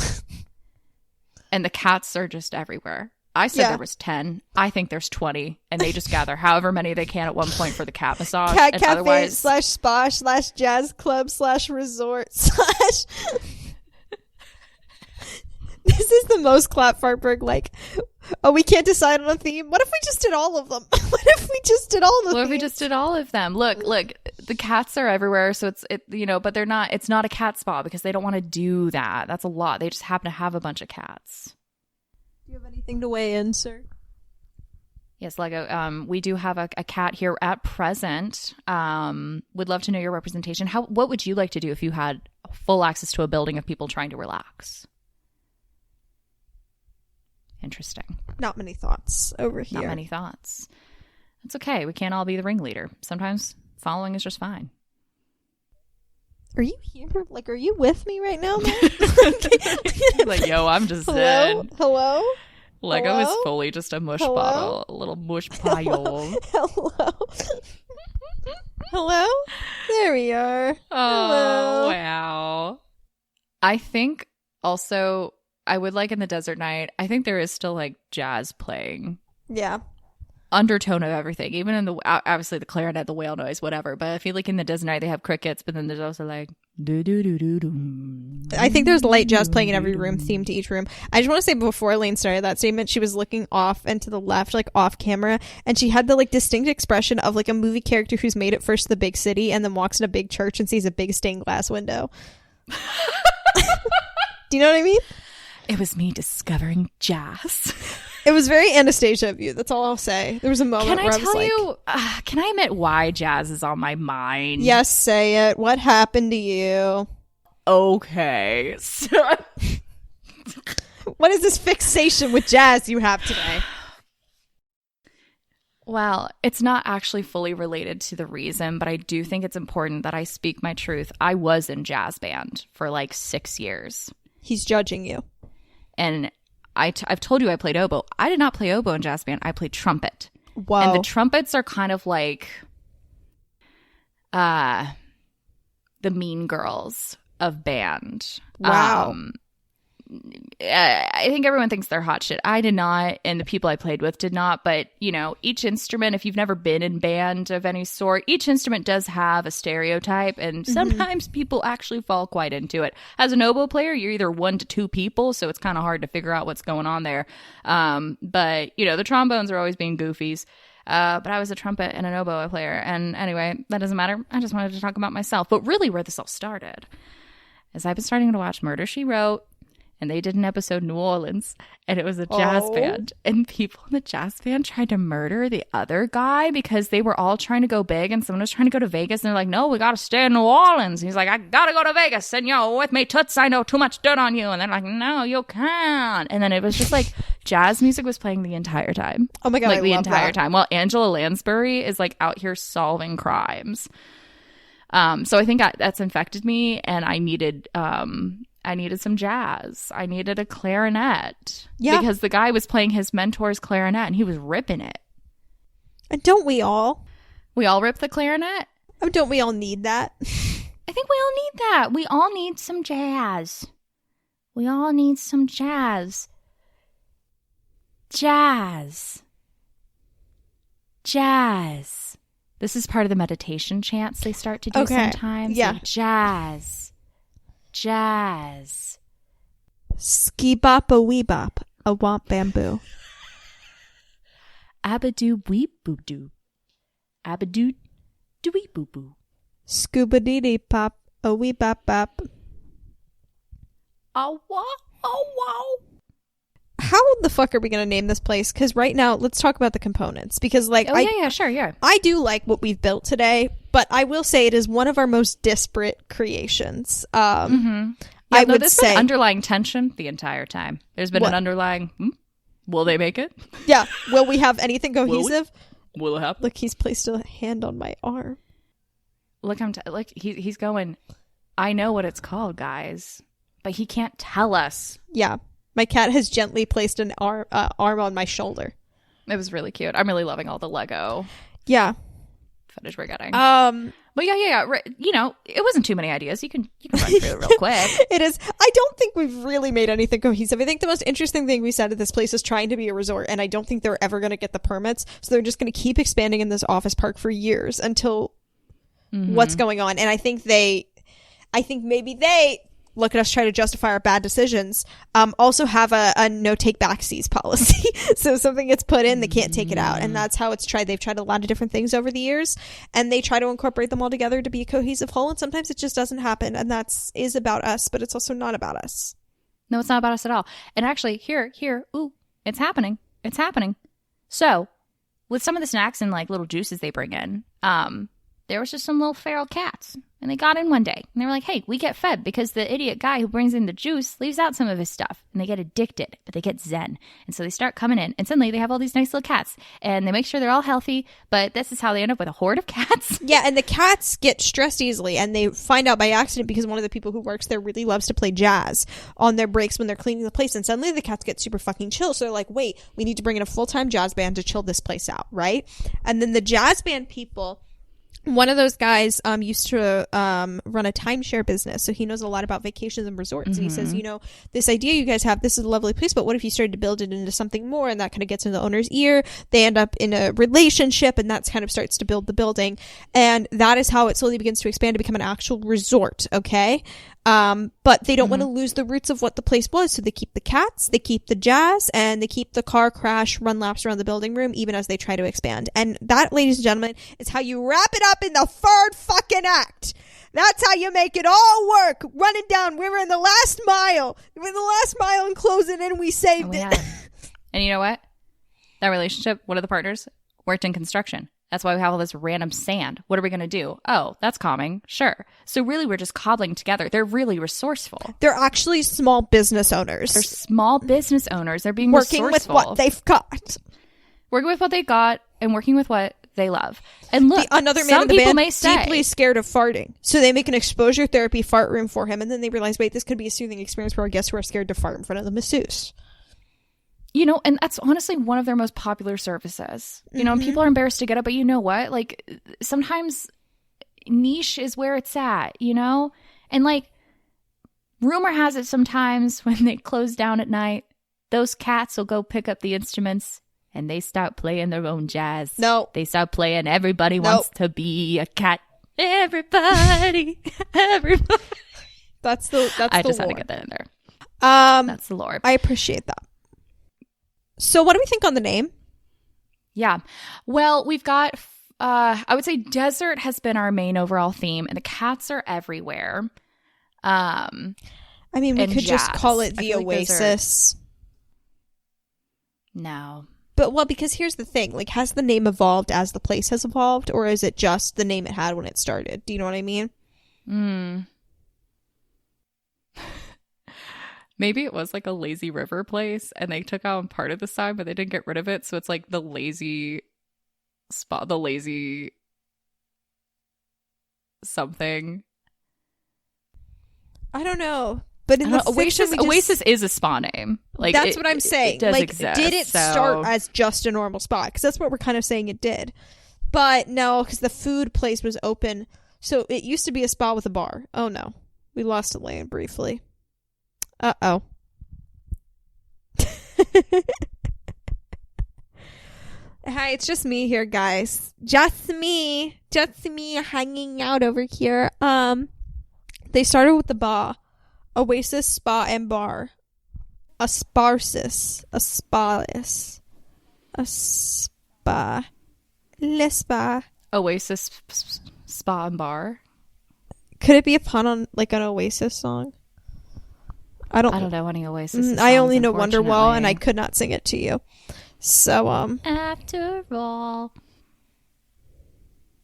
and the cats are just everywhere. I said there was 10. I think there's 20, and they just gather however many they can at one point for the cat massage. Cat and cafe otherwise, / spa / jazz club / resort / This is the most Clatfartburg, like, oh, we can't decide on a theme. What if we just did all of them? What if we just did all of them? What if we just did all of them? Look, the cats are everywhere, so but they're not. It's not a cat spa because they don't want to do that. That's a lot. They just happen to have a bunch of cats. Do you have anything to weigh in, sir? Yes, Lego. We do have a cat here at present. Would love to know your representation. What would you like to do if you had full access to a building of people trying to relax? Interesting. Not many thoughts over here. Not many thoughts. It's okay. We can't all be the ringleader. Sometimes following is just fine. Are you here? Like, are you with me right now, man? Like, yo, I'm just Hello? in. Hello? Lego Hello? is fully just a mush Hello? bottle, a little mush pile. Hello? Hello? There we are. Oh, wow. I think also, I would like in the desert night, I think there is still like jazz playing. Yeah. Undertone of everything, even in the obviously the clarinet, the whale noise, whatever. But I feel like in the desert night they have crickets, but then there's also like do do do do do. I think there's light jazz playing in every room, themed to each room. I just want to say before Elaine started that statement, she was looking off and to the left, like off camera, and she had the like distinct expression of like a movie character who's made it first to the big city and then walks in a big church and sees a big stained glass window. Do you know what I mean? It was me discovering jazz. It was very Anastasia of you. That's all I'll say. There was a moment where I was like, can I admit why jazz is on my mind? yes, say it. What happened to you? Okay. So What is this fixation with jazz you have today? well, it's not actually fully related to the reason, but I do think it's important that I speak my truth. I was in jazz band for like 6 years. He's judging you. And I've told you I played oboe. I did not play oboe in jazz band. I played trumpet. Wow. And the trumpets are kind of like the mean girls of band. Wow. I think everyone thinks they're hot shit. I did not, and the people I played with did not. But, you know, each instrument, if you've never been in band of any sort, each instrument does have a stereotype, and sometimes people actually fall quite into it. As an oboe player, you're either 1 to 2 people, so it's kind of hard to figure out what's going on there. But, you know, the trombones are always being goofies. But I was a trumpet and an oboe player. And anyway, that doesn't matter. I just wanted to talk about myself. But really where this all started is I've been starting to watch Murder, She Wrote. And they did an episode in New Orleans, and it was a jazz band. And people in the jazz band tried to murder the other guy because they were all trying to go big, and someone was trying to go to Vegas, and they're like, no, we got to stay in New Orleans. And he's like, I got to go to Vegas, and yo, with me, toots, I know too much dirt on you. And they're like, no, you can't. And then it was just like jazz music was playing the entire time. Oh my God, like I the love entire that. time. While Angela Lansbury is like out here solving crimes. So I think that's infected me, and I needed some jazz. I needed a clarinet. Yeah. Because the guy was playing his mentor's clarinet and he was ripping it. And don't we all? We all rip the clarinet? Oh, don't we all need that? I think we all need that. We all need some jazz. We all need some jazz. Jazz. Jazz. This is part of the meditation chants they start to do sometimes. Yeah. Like, jazz. Jazz. Ski bop a wee bop, a womp bamboo. Abadoo weep boo doo. Abadoo doo weep boo boo. Scuba dee dee pop, a wee bop bop. Oh wow, oh wow. How the fuck are we going to name this place? Because right now, let's talk about the components. Because, like, sure. I do like what we've built today, but I will say it is one of our most disparate creations. I would there's say been underlying tension the entire time. There's been What? an underlying, will they make it? Yeah. Will we have anything cohesive? Will it happen? Look, he's placed a hand on my arm. Look, he's going, I know what it's called, guys. But he can't tell us. Yeah. My cat has gently placed an arm on my shoulder. It was really cute. I'm really loving all the Lego footage we're getting. But yeah. You know, it wasn't too many ideas. You can run through it real quick. It is. I don't think we've really made anything cohesive. I think the most interesting thing we said at this place is trying to be a resort, and I don't think they're ever going to get the permits. So they're just going to keep expanding in this office park for years until what's going on. And I think maybe they look at us try to justify our bad decisions. Also have a no take backsies policy. So if something gets put in, they can't take it out. And that's how it's tried. They've tried a lot of different things over the years, and they try to incorporate them all together to be a cohesive whole. And sometimes it just doesn't happen. And is about us, but it's also not about us. No, it's not about us at all. And actually, here, ooh, it's happening. It's happening. So with some of the snacks and like little juices they bring in, there was just some little feral cats, and they got in one day, and they were like, hey, we get fed because the idiot guy who brings in the juice leaves out some of his stuff, and they get addicted, but they get zen. And so they start coming in, and suddenly they have all these nice little cats, and they make sure they're all healthy, but this is how they end up with a horde of cats. Yeah, and the cats get stressed easily, and they find out by accident because one of the people who works there really loves to play jazz on their breaks when they're cleaning the place, and suddenly the cats get super fucking chill. So they're like, wait, we need to bring in a full-time jazz band to chill this place out, right? And then the jazz band people, one of those guys used to run a timeshare business, so he knows a lot about vacations and resorts. And he says, you know, this idea you guys have, this is a lovely place, but what if you started to build it into something more? And that kind of gets in the owner's ear. They end up in a relationship, and that kind of starts to build the building. And that is how it slowly begins to expand to become an actual resort, okay? But they don't want to lose the roots of what the place was. So they keep the cats, they keep the jazz, and they keep the car crash, run laps around the building room, even as they try to expand. And that, ladies and gentlemen, is how you wrap it up in the third fucking act. That's how you make it all work. Running down, we were in the last mile. We're in the last mile and closing in, we saved it. And you know what? That relationship, one of the partners, worked in construction. That's why we have all this random sand. What are we going to do? Oh, that's calming. Sure. So really, we're just cobbling together. They're really resourceful. They're actually small business owners. They're small business owners. They're being working resourceful. with what they've got. Working with what they got and working with what they love. And look, another man in the band deeply scared of farting. So they make an exposure therapy fart room for him. And then they realize, wait, this could be a soothing experience for our guests who are scared to fart in front of the masseuse. You know, and that's honestly one of their most popular services. You know, and people are embarrassed to get it, but you know what? Like, sometimes niche is where it's at, you know? And like, rumor has it sometimes when they close down at night, those cats will go pick up the instruments and they start playing their own jazz. No. They start playing Everybody Wants to Be a Cat. Everybody. That's the I just lore. had to get that in there. That's the lore. I appreciate that. So what do we think on the name? Yeah. Well, we've got, I would say desert has been our main overall theme, and the cats are everywhere. I mean, we could just call it the Oasis. No. But, well, because here's the thing. Like, has the name evolved as the place has evolved, or is it just the name it had when it started? Do you know what I mean? Maybe it was like a lazy river place and they took out part of the sign, but they didn't get rid of it. So it's like the lazy spot, the lazy something. I don't know. But in the Oasis is a spa name. Like that's what I'm saying. It does like, exist, did it start as just a normal spot? Because that's what we're kind of saying it did. But no, because the food place was open. So it used to be a spa with a bar. Oh no. We lost Elaine briefly. Uh-oh. Hi, it's just me here, guys. Just me hanging out over here. They started with the bar. Oasis Spa and Bar. A sparsis. A spa-less. A spa. Le spa. Oasis Spa and Bar. Could it be a pun on like an Oasis song? I don't know any Oasis songs, I only know Wonderwall, and I could not sing it to you. So, after all,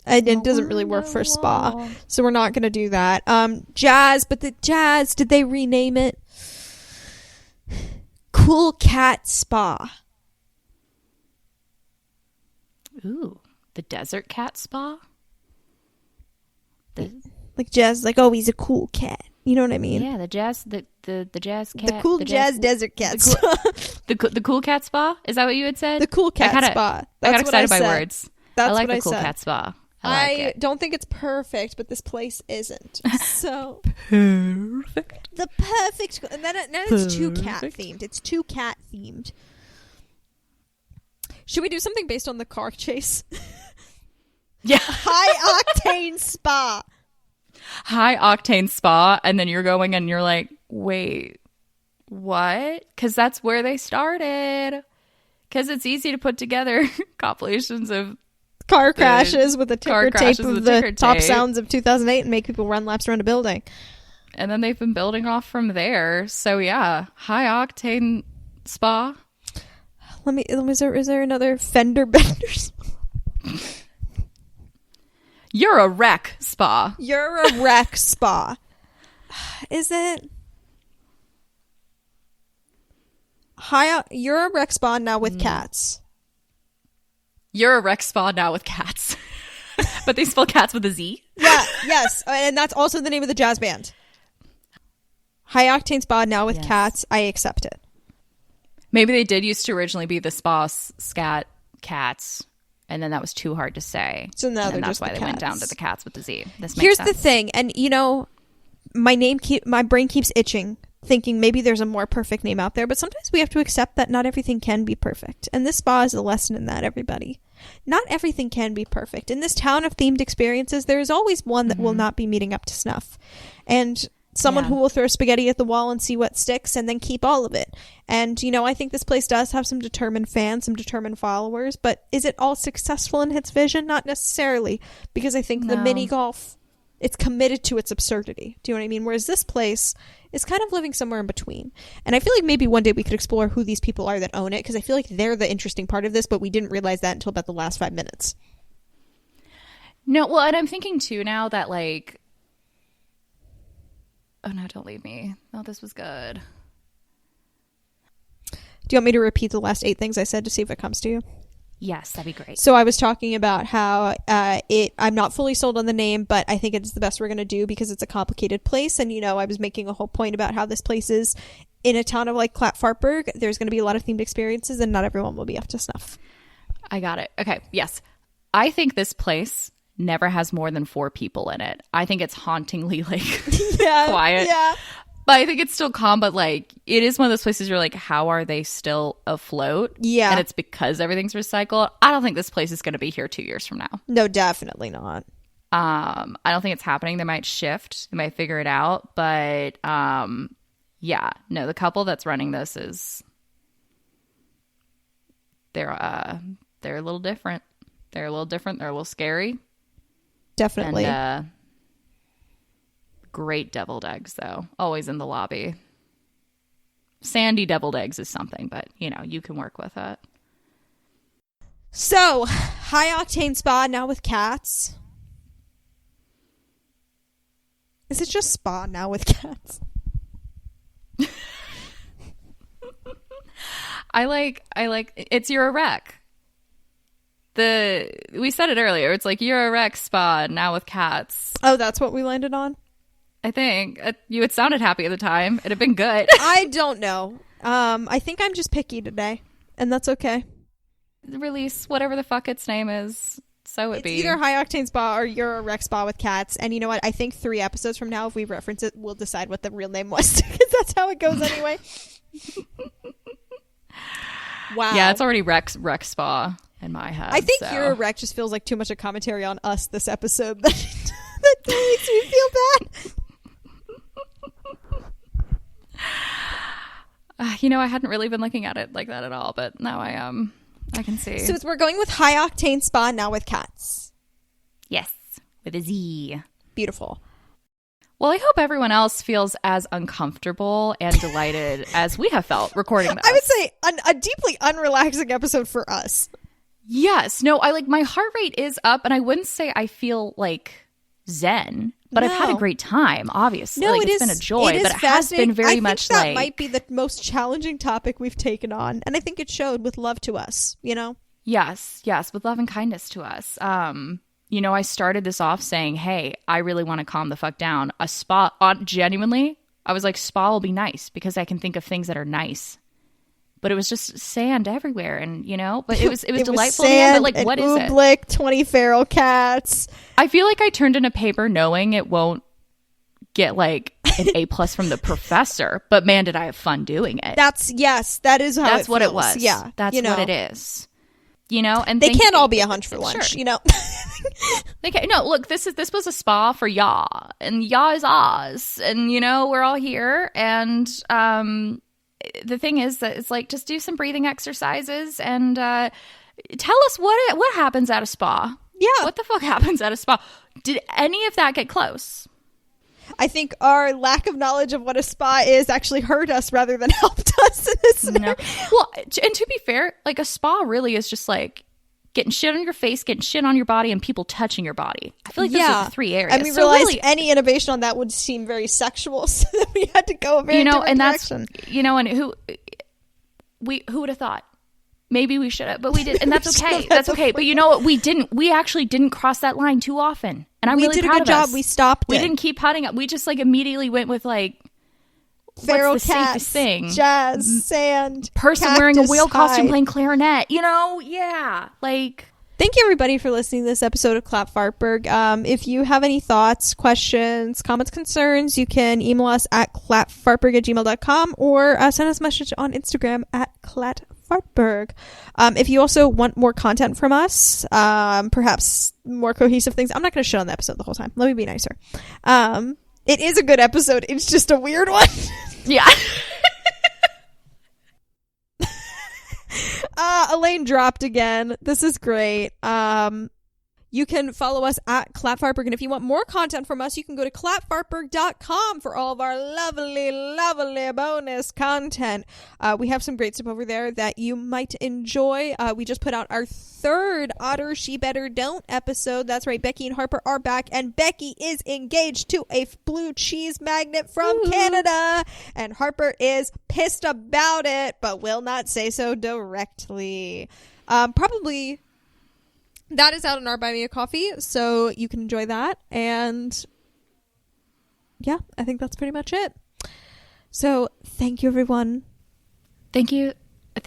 it doesn't really work for a spa, so we're not going to do that. Jazz, but the Jazz, did they rename it? Cool Cat Spa. Ooh. the Desert Cat Spa. Like jazz, like, oh, he's a cool cat. You know what I mean? Yeah, the jazz cat. The cool jazz desert cat spa. The cool cat spa? Is that what you had said? The cool cat spa. I got excited by words. That's I like what the cool said. cat spa. I don't think it's perfect, but this place isn't. So Perfect. the perfect, and then it's too cat themed. It's too cat themed. Should we do something based on the car chase? Yeah. High-Octane Spa. High-Octane Spa, and then you're going and you're like, wait, what? Because that's where they started. Because it's easy to put together compilations of car crashes with a ticker tape of the top tape. sounds of 2008 and make people run laps around a building. And then they've been building off from there. So yeah, High-Octane Spa. Is there another fender benders? You're a wreck spa. You're a wreck spa. Is it? You're a wreck spa now with cats. You're a wreck spa now with cats. But they spell cats with a Z? Yeah, yes. And that's also the name of the jazz band. High-Octane Spa now with cats. I accept it. Maybe they did used to originally be the spa scat cats. And then that was too hard to say. So now and that's just why the they went cats. down to the cats with the Z. This makes Here's sense. the thing, and you know, my brain keeps itching, thinking maybe there's a more perfect name out there, but sometimes we have to accept that not everything can be perfect. And this spa is a lesson in that, everybody. Not everything can be perfect. In this town of themed experiences, there is always one that will not be meeting up to snuff. And someone who will throw spaghetti at the wall and see what sticks and then keep all of it. And, you know, I think this place does have some determined fans, some determined followers, but is it all successful in its vision? Not necessarily, because I think the mini golf, it's committed to its absurdity. Do you know what I mean? Whereas this place is kind of living somewhere in between. And I feel like maybe one day we could explore who these people are that own it, because I feel like they're the interesting part of this, but we didn't realize that until about the last 5 minutes. No, well, and I'm thinking too now that like, oh no, don't leave me. Oh, this was good. Do you want me to repeat the last 8 things I said to see if it comes to you? Yes, that'd be great. So I was talking about how I'm not fully sold on the name, but I think it's the best we're going to do because it's a complicated place. And, you know, I was making a whole point about how this place is in a town of like Clatfartburg. There's going to be a lot of themed experiences and not everyone will be up to snuff. I got it. Okay. Yes. I think this place never has more than 4 people in it. I think it's hauntingly like quiet. Yeah. But I think it's still calm, but like it is one of those places you're like, how are they still afloat? Yeah. And it's because everything's recycled. I don't think this place is going to be here 2 years from now. No, definitely not. I don't think it's happening. They might shift. They might figure it out. But yeah, no, the couple that's running this is they're a little different. They're a little different. They're a little scary. Definitely. And, great deviled eggs, though. Always in the lobby. Sandy deviled eggs is something, but, you know, you can work with it. So, High-Octane Spa now with cats. Is it just spa now with cats? I like it's you're a wreck. We said it earlier. It's like you're a wreck spa now with cats. Oh, that's what we landed on? I think you had sounded happy at the time. It'd have been good. I don't know. I think I'm just picky today, and that's okay. Release whatever the fuck its name is. So It's either High-Octane Spa or You're a Wreck Spa with cats. And you know what? I think 3 episodes from now, if we reference it, we'll decide what the real name was. Because that's how it goes anyway. Wow. Yeah, it's already wreck spa in my head. I think so. You're a Wreck just feels like too much of commentary on us this episode. That makes me feel bad. You know, I hadn't really been looking at it like that at all, but now I can see. So we're going with High-Octane Spa now with cats. Yes, with a Z. Beautiful. Well, I hope everyone else feels as uncomfortable and delighted as we have felt recording this. I would say a deeply unrelaxing episode for us. Yes. No, my heart rate is up, and I wouldn't say I feel like zen, but I've had a great time, obviously. No, it's been a joy, but it has been very much that might be the most challenging topic we've taken on, and I think it showed with love to us, you know? Yes, with love and kindness to us. I started this off saying, hey, I really want to calm the fuck down. A spa, genuinely, I was like, spa will be nice because I can think of things that are nice. But it was just sand everywhere, and but it was delightful. Sand, but like, what is it? Oobleck, 20 feral cats. I feel like I turned in a paper knowing it won't get like an A+ from the professor, but man, did I have fun doing it. That is how that's it what feels. it was. Yeah, that's what it is. And they can't all be a hunch for lunch. Sure. They can't. No, look, this was a spa for y'all, and y'all is Oz, and we're all here, and the thing is that it's like, just do some breathing exercises and tell us what happens at a spa. Yeah, what the fuck happens at a spa? Did any of that get close? I think our lack of knowledge of what a spa is actually hurt us rather than helped us in this scenario. Well, and to be fair, like, a spa really is just like getting shit on your face, getting shit on your body, and people touching your body. I feel like those are the three areas. And we realized really, any innovation on that would seem very sexual, so then we had to go a very different direction. And who would have thought? Maybe we should have, but we did, and that's okay. That's okay. But you know what? We didn't. We actually didn't cross that line too often, and I'm really proud of us. We did a good job. We stopped. We didn't keep putting up. We just like immediately went with like feral what's the cats, safest thing? Jazz, sand, person wearing a whale costume playing clarinet. Yeah, like. Thank you, everybody, for listening to this episode of Clatfartburg. If you have any thoughts, questions, comments, concerns, you can email us at clatfartburg@gmail.com or send us a message on Instagram at Clatfartburg. If you also want more content from us, perhaps more cohesive things. I'm not going to shit on the episode the whole time. Let me be nicer. It is a good episode. It's just a weird one. Yeah. Elaine dropped again. This is great. You can follow us at Clatfartburg, and if you want more content from us, you can go to clatfartburg.com for all of our lovely, lovely bonus content. We have some great stuff over there that you might enjoy. We just put out our third Otter She Better Don't episode. That's right, Becky and Harper are back, and Becky is engaged to a blue cheese magnet from Canada, and Harper is pissed about it, but will not say so directly. Probably... That is out on our Buy Me a Coffee, so you can enjoy that. And yeah, I think that's pretty much it. So thank you, everyone. Thank you.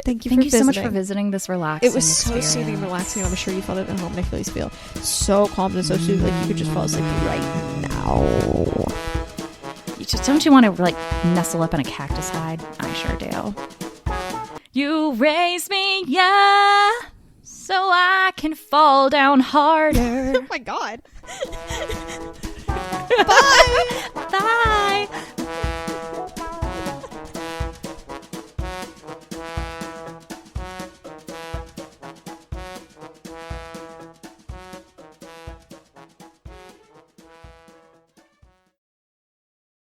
Thank you so much for visiting this relaxing experience. It was so soothing and relaxing. I'm sure you felt it at home, and I feel you feel so calm and so soothing, like you could just fall asleep right now. Don't you want to like nestle up in a cactus hide? I sure do. You raise me, yeah, so I can fall down harder. Oh my God. Bye. Bye.